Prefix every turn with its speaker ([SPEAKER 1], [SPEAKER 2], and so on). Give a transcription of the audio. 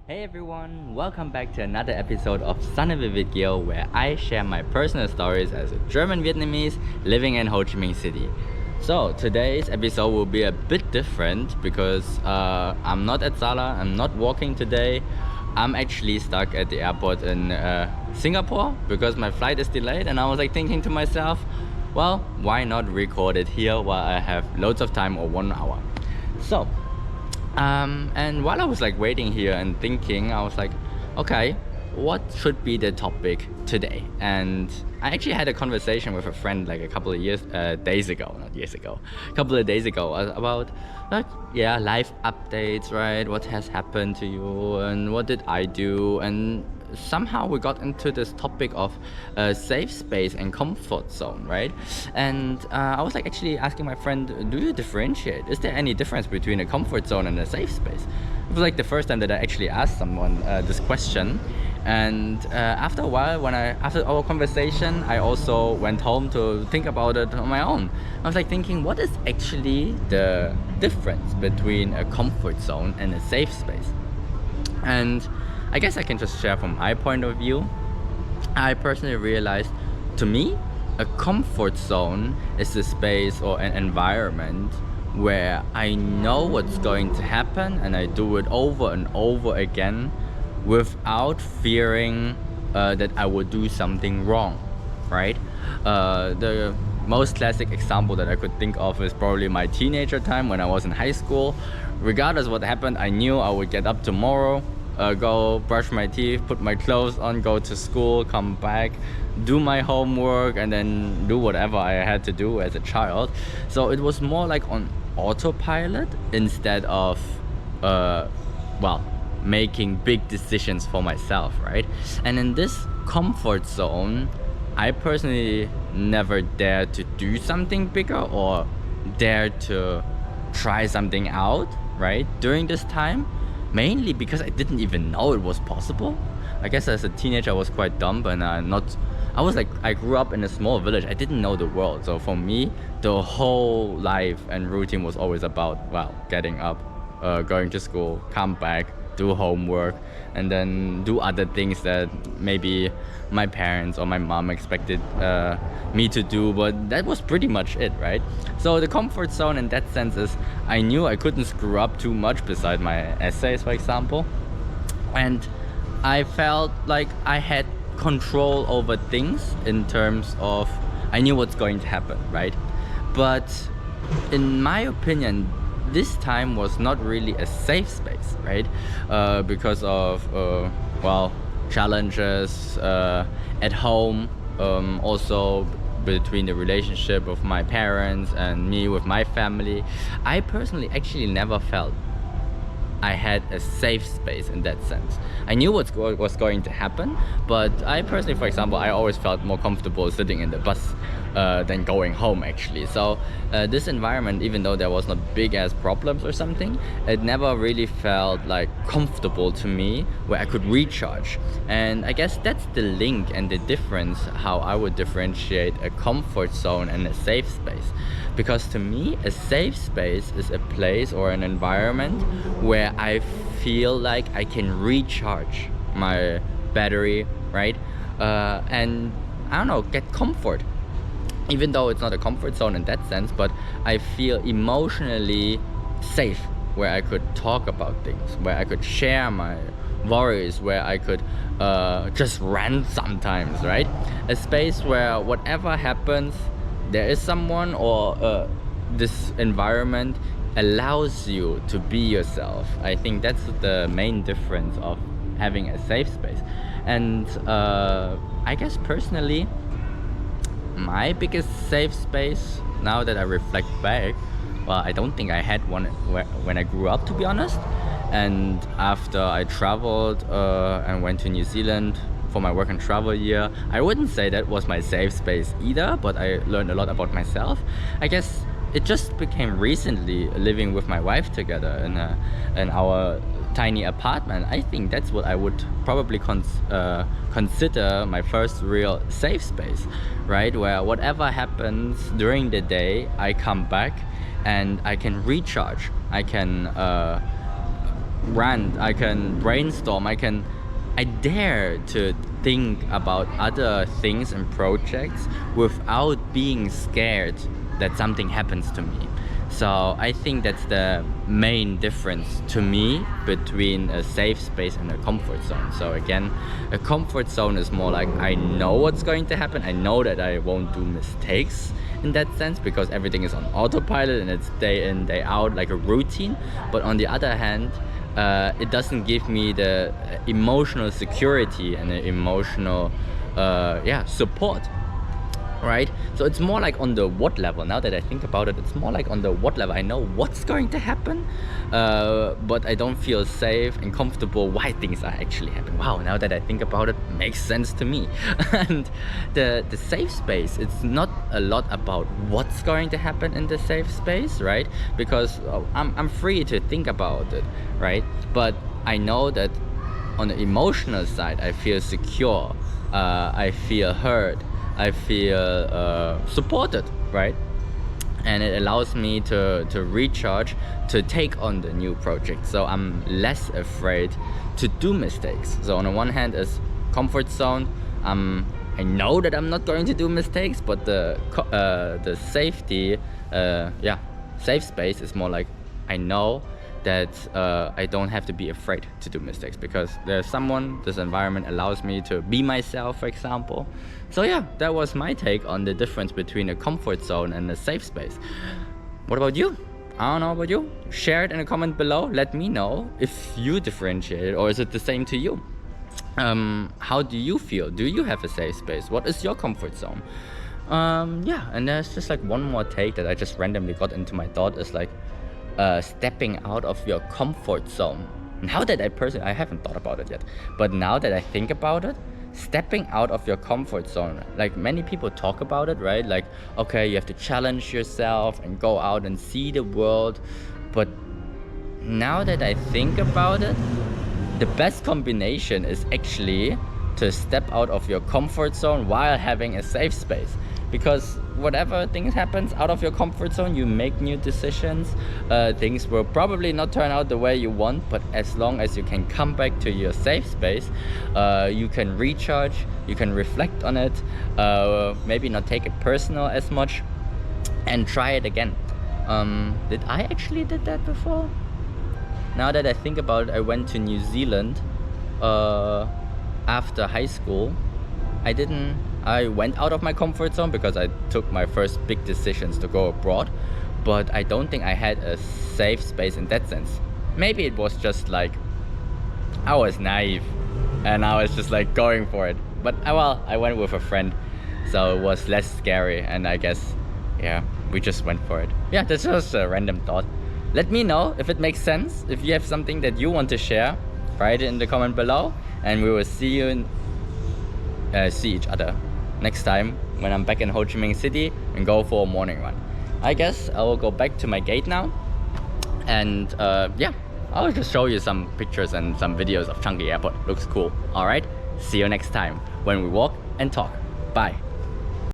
[SPEAKER 1] Hey everyone, welcome back to another episode of Son of a Viet Kieu, where I share my personal stories as a German Vietnamese living in Ho Chi Minh City. So today's episode will be a bit different because I'm not at Sala, I'm not walking today. I'm actually stuck at the airport in Singapore because my flight is delayed, and I was like thinking to myself, well, why not record it here while I have loads of time or 1 hour. So and while I was like waiting here and thinking, I was like, okay, what should be the topic today? And I actually had a conversation with a friend like a couple of days ago, a couple of days ago about life updates, right? What has happened to you and what did I do? And somehow we got into this topic of safe space and comfort zone, right? And I was like actually asking my friend, do you differentiate? Is there any difference between a comfort zone and a safe space? It was like the first time that I actually asked someone this question. And after a while, after our conversation, I also went home to think about it on my own. I was like thinking, what is actually the difference between a comfort zone and a safe space? And I guess I can just share from my point of view. I personally realized, to me, a comfort zone is a space or an environment where I know what's going to happen and I do it over and over again without fearing that I would do something wrong, right? The most classic example that I could think of is probably my teenager time when I was in high school. Regardless what happened, I knew I would get up tomorrow, go brush my teeth, put my clothes on, go to school, come back, do my homework, and then do whatever I had to do as a child. So it was more like on autopilot instead of making big decisions for myself, right? And in this comfort zone, I personally never dared to do something bigger or dare to try something out, right, during this time, mainly because I didn't even know it was possible. I guess as a teenager I was quite dumb and I grew up in a small village. I didn't know the world, so for me the whole life and routine was always about getting up, going to school, come back, do homework, and then do other things that maybe my parents or my mom expected me to do, but that was pretty much it, right? So the comfort zone in that sense is I knew I couldn't screw up too much beside my essays, for example, and I felt like I had control over things in terms of I knew what's going to happen, right? But in my opinion, this time was not really a safe space, right? Because of challenges at home, also between the relationship of my parents and me with my family. I personally actually never felt I had a safe space in that sense. I knew what was going to happen, but I personally, for example, I always felt more comfortable sitting in the bus than going home, actually. So this environment, even though there was not big ass problems or something, it never really felt like comfortable to me where I could recharge. And I guess that's the link and the difference how I would differentiate a comfort zone and a safe space. Because to me, a safe space is a place or an environment where I feel like I can recharge my battery, right? And I don't know, get comfort. Even though it's not a comfort zone in that sense, but I feel emotionally safe where I could talk about things, where I could share my worries, where I could just rant sometimes, right? A space where whatever happens, there is someone or this environment allows you to be yourself. I think that's the main difference of having a safe space. And I guess personally, my biggest safe space, now that I reflect back, I don't think I had one when I grew up, to be honest. And after I traveled and went to New Zealand for my work and travel year, I wouldn't say that was my safe space either, but I learned a lot about myself. I guess it just became recently living with my wife together in our tiny apartment. I think that's what I would probably consider my first real safe space, right? Where whatever happens during the day, I come back and I can recharge. I can rant, I can brainstorm, I dare to think about other things and projects without being scared that something happens to me. So I think that's the main difference to me between a safe space and a comfort zone. So again, a comfort zone is more like I know what's going to happen. I know that I won't do mistakes in that sense because everything is on autopilot and it's day in, day out, like a routine. But on the other hand, it doesn't give me the emotional security and the emotional support, right? So it's more like on the what level. Now that I think about it, it's more like on the what level. I know what's going to happen, but I don't feel safe and comfortable why things are actually happening. Wow, now that I think about it, makes sense to me. And the safe space, it's not a lot about what's going to happen in the safe space, right? Because I'm free to think about it, right? But I know that on the emotional side, I feel secure, I feel heard, I feel supported, right? And it allows me to recharge, to take on the new project. So I'm less afraid to do mistakes. So on the one hand is comfort zone. I know that I'm not going to do mistakes, but the safety, safe space is more like I know that I don't have to be afraid to do mistakes because this environment allows me to be myself, for example. So yeah, that was my take on the difference between a comfort zone and a safe space. What about you? I don't know about you. Share it in a comment below. Let me know if you differentiate it or is it the same to you? How do you feel? Do you have a safe space? What is your comfort zone? And there's just like one more take that I just randomly got into my thought is like, stepping out of your comfort zone. Now that I haven't thought about it yet, but now that I think about it, stepping out of your comfort zone, like many people talk about it, right? Like, okay, you have to challenge yourself and go out and see the world. But now that I think about it, the best combination is actually to step out of your comfort zone while having a safe space. Because whatever things happens out of your comfort zone, you make new decisions. Things will probably not turn out the way you want, but as long as you can come back to your safe space, you can recharge, you can reflect on it, maybe not take it personal as much, and try it again. Did I actually did that before? Now that I think about it, I went to New Zealand after high school. I went out of my comfort zone because I took my first big decisions to go abroad, but I don't think I had a safe space in that sense. Maybe it was just like I was naive and I was just like going for it. But I went with a friend, so it was less scary, and I guess, yeah, we just went for it. Yeah, that's just a random thought. Let me know if it makes sense. If you have something that you want to share, write it in the comment below, and we will see each other next time when I'm back in Ho Chi Minh City and go for a morning run. I guess I will go back to my gate now, and I'll just show you some pictures and some videos of Changi Airport. Looks cool. Alright, see you next time when we walk and talk. Bye.